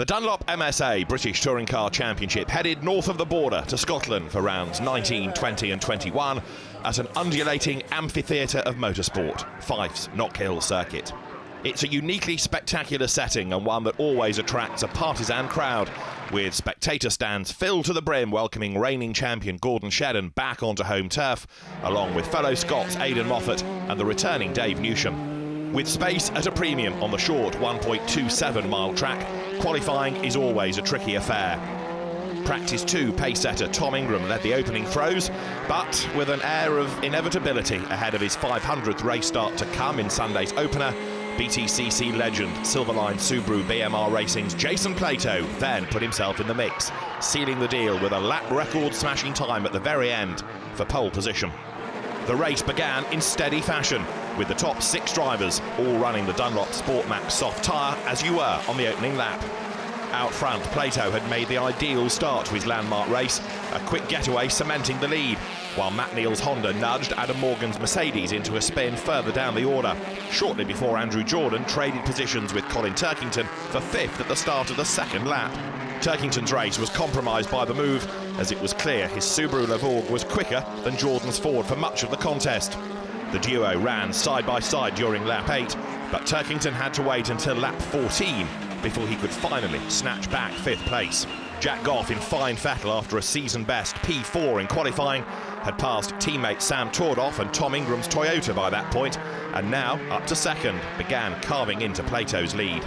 The Dunlop MSA British Touring Car Championship headed north of the border to Scotland for rounds 19, 20 and 21 at an undulating amphitheatre of motorsport, Fife's Knockhill circuit. It's a uniquely spectacular setting and one that always attracts a partisan crowd, with spectator stands filled to the brim welcoming reigning champion Gordon Shedden back onto home turf, along with fellow Scots Aidan Moffat and the returning Dave Newsham. With space at a premium on the short 1.27-mile track, qualifying is always a tricky affair. Practice 2 pace-setter Tom Ingram led the opening throws, but with an air of inevitability ahead of his 500th race start to come in Sunday's opener, Btcc legend Silverline Subaru BMR Racing's Jason Plato then put himself in the mix, sealing the deal with a lap record smashing time at the very end for pole position. The race began in steady fashion, with the top 6 drivers all running the Dunlop Sportmax soft tyre as you were on the opening lap. Out front, Plato had made the ideal start to his landmark race, a quick getaway cementing the lead, while Matt Neal's Honda nudged Adam Morgan's Mercedes into a spin further down the order, shortly before Andrew Jordan traded positions with Colin Turkington for 5th at the start of the second lap. Turkington's race was compromised by the move, as it was clear his Subaru Levorg was quicker than Jordan's Ford for much of the contest. The duo ran side by side during lap 8, but Turkington had to wait until lap 14 before he could finally snatch back 5th place. Jack Goff in fine fettle after a season-best P4 in qualifying had passed teammate Sam Tordoff and Tom Ingram's Toyota by that point, and now, up to 2nd, began carving into Plato's lead.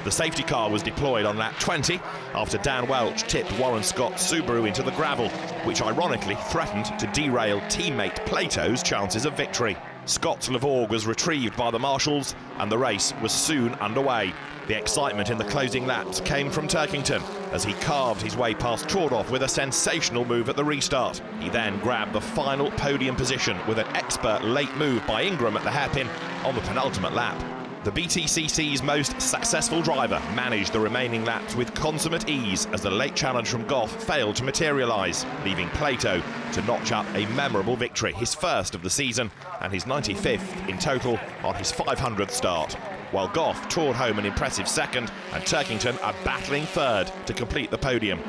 The safety car was deployed on lap 20 after Dan Welch tipped Warren Scott's Subaru into the gravel, which ironically threatened to derail teammate Plato's chances of victory. Scott's Levorg was retrieved by the marshals and the race was soon underway. The excitement in the closing laps came from Turkington as he carved his way past Tordoff with a sensational move at the restart. He then grabbed the final podium position with an expert late move by Ingram at the hairpin on the penultimate lap. The Btcc's most successful driver managed the remaining laps with consummate ease as the late challenge from Goff failed to materialise, leaving Plato to notch up a memorable victory, his first of the season and his 95th in total on his 500th start, while Goff toured home an impressive 2nd and Turkington a battling 3rd to complete the podium.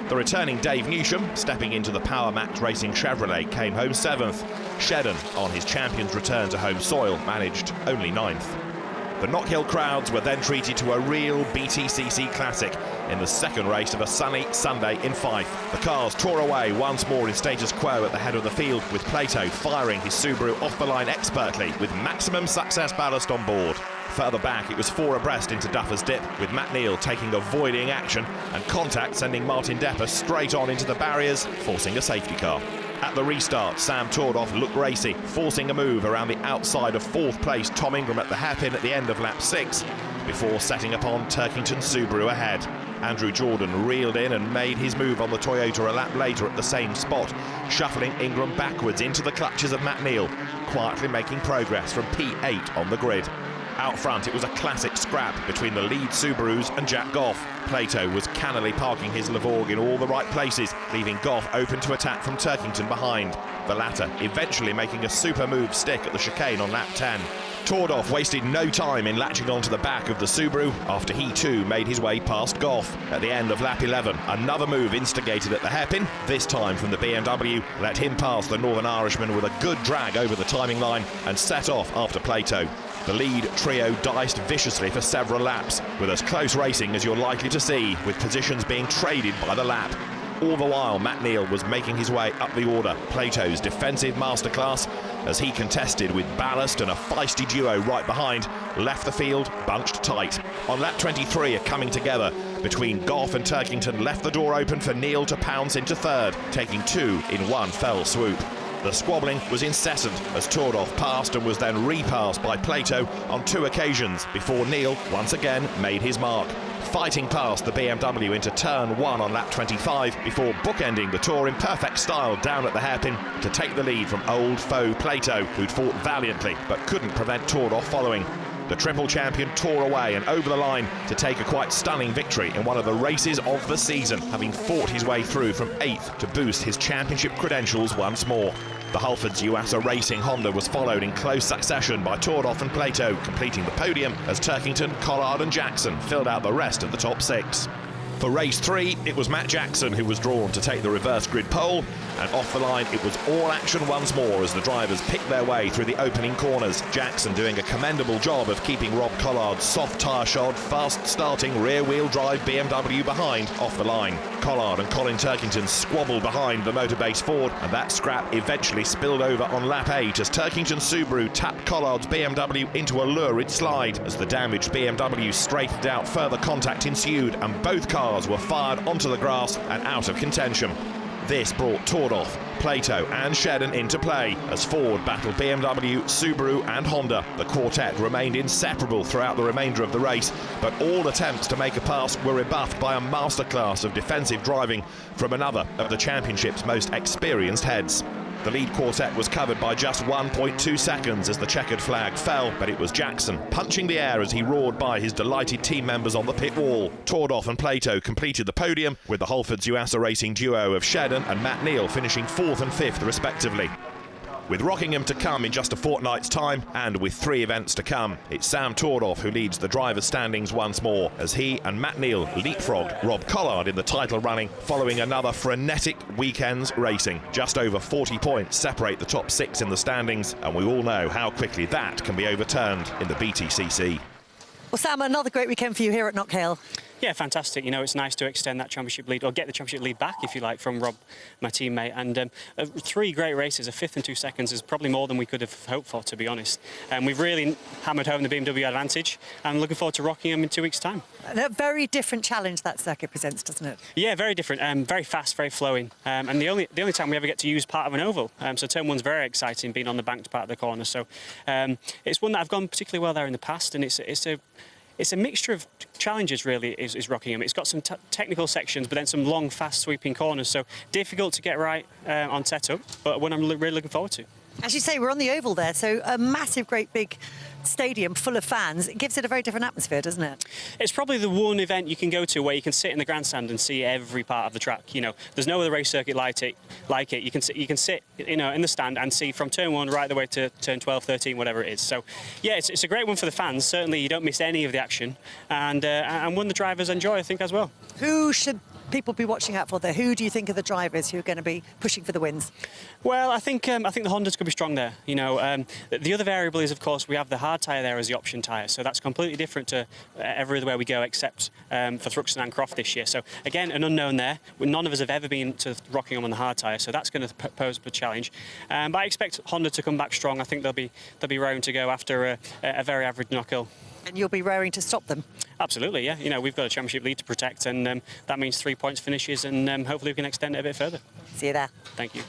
The returning Dave Newsham, stepping into the Power Max Racing Chevrolet, came home 7th. Shedden, on his champion's return to home soil, managed only 9th. The Knockhill crowds were then treated to a real Btcc classic in the second race of a sunny Sunday in Fife. The cars tore away once more in status quo at the head of the field, with Plato firing his Subaru off the line expertly with maximum success ballast on board. Further back, it was 4 abreast into Duffer's Dip, with Matt Neal taking avoiding action and contact sending Martin Depper straight on into the barriers, forcing a safety car. At the restart, Sam Tordoff looked racy, forcing a move around the outside of 4th place Tom Ingram at the hairpin at the end of lap 6, before setting upon Turkington's Subaru ahead. Andrew Jordan reeled in and made his move on the Toyota a lap later at the same spot, shuffling Ingram backwards into the clutches of Matt Neal, quietly making progress from P8 on the grid. Out front, it was a classic scrap between the lead Subarus and Jack Goff. Plato was cannily parking his Levorg in all the right places, leaving Goff open to attack from Turkington behind, the latter eventually making a super move stick at the chicane on lap 10. Tordoff wasted no time in latching onto the back of the Subaru after he too made his way past Goff. At the end of lap 11, another move instigated at the hairpin, this time from the BMW, let him pass the Northern Irishman with a good drag over the timing line and set off after Plato. The lead trio diced viciously for several laps, with as close racing as you're likely to see, with positions being traded by the lap. All the while, Matt Neal was making his way up the order, Plato's defensive masterclass, as he contested with ballast and a feisty duo right behind, left the field bunched tight. On lap 23, a coming together between Goff and Turkington left the door open for Neal to pounce into 3rd, taking 2 in one fell swoop. The squabbling was incessant as Tordoff passed and was then repassed by Plato on 2 occasions before Neal once again made his mark, fighting past the BMW into turn 1 on lap 25 before bookending the tour in perfect style down at the hairpin to take the lead from old foe Plato, who'd fought valiantly but couldn't prevent Tordoff following. The triple champion tore away and over the line to take a quite stunning victory in one of the races of the season, having fought his way through from 8th to boost his championship credentials once more. The Halfords Yuasa Racing Honda was followed in close succession by Tordoff and Plato, completing the podium as Turkington, Collard and Jackson filled out the rest of the top 6. For race 3, it was Matt Jackson who was drawn to take the reverse grid pole, and off the line it was all action once more as the drivers picked their way through the opening corners. Jackson doing a commendable job of keeping Rob Collard's soft tyre-shod, fast-starting rear-wheel drive BMW behind off the line. Collard and Colin Turkington squabbled behind the Motorbase Ford, and that scrap eventually spilled over on lap 8 as Turkington's Subaru tapped Collard's BMW into a lurid slide. As the damaged BMW straightened out, further contact ensued and both cars were fired onto the grass and out of contention. This brought Tordoff, Plato and Shedden into play as Ford battled BMW, Subaru and Honda. The quartet remained inseparable throughout the remainder of the race, but all attempts to make a pass were rebuffed by a masterclass of defensive driving from another of the championship's most experienced heads. The lead quartet was covered by just 1.2 seconds as the checkered flag fell, but it was Jackson punching the air as he roared by his delighted team members on the pit wall. Tordoff and Plato completed the podium, with the Holford's Yuasa Racing duo of Shedden and Matt Neal finishing 4th and 5th respectively. With Rockingham to come in just a fortnight's time, and with 3 events to come, it's Sam Tordoff who leads the drivers' standings once more, as he and Matt Neal leapfrogged Rob Collard in the title running following another frenetic weekend's racing. Just over 40 points separate the top 6 in the standings, and we all know how quickly that can be overturned in the Btcc. Well, Sam, another great weekend for you here at Knockhill. Yeah, fantastic. You know, it's nice to extend that championship lead, or get the championship lead back, if you like, from Rob, my teammate. And 3 great races, a 5th and 2 seconds is probably more than we could have hoped for, to be honest. And we've really hammered home the BMW advantage, and looking forward to Rockingham in 2 weeks' time. A very different challenge that circuit presents, doesn't it? Yeah, very different. Very fast, very flowing. And the only time we ever get to use part of an oval. So turn 1's very exciting, being on the banked part of the corner. So it's one that I've gone particularly well there in the past, and it's a mixture of challenges, really, is Rockingham. It's got some technical sections, but then some long, fast, sweeping corners. So difficult to get right on setup, but one I'm really looking forward to. As you say, we're on the oval there, so a massive, great big stadium full of fans. It gives it a very different atmosphere, doesn't it? It's probably the one event you can go to where you can sit in the grandstand and see every part of the track. You know, there's no other race circuit like it. You can sit, you know, in the stand and see from turn 1 right the way to turn 12, 13, whatever it is. So, yeah, it's a great one for the fans. Certainly, you don't miss any of the action, and one the drivers enjoy, I think, as well. Who should people be watching out for there? Who do you think are the drivers who are going to be pushing for the wins? Well, I think the Hondas could be strong there. You know, the other variable is, of course, we have the hard tyre there as the option tyre, so that's completely different to everywhere we go except for Thruxton and Croft this year. So again, an unknown there. None of us have ever been to Rockingham on the hard tyre, so that's going to pose a challenge. But I expect Honda to come back strong. I think they'll be raring to go after a very average Knockhill. And you'll be raring to stop them? Absolutely, yeah. You know, we've got a championship lead to protect, and that means 3 points finishes, and hopefully we can extend it a bit further. See you there. Thank you.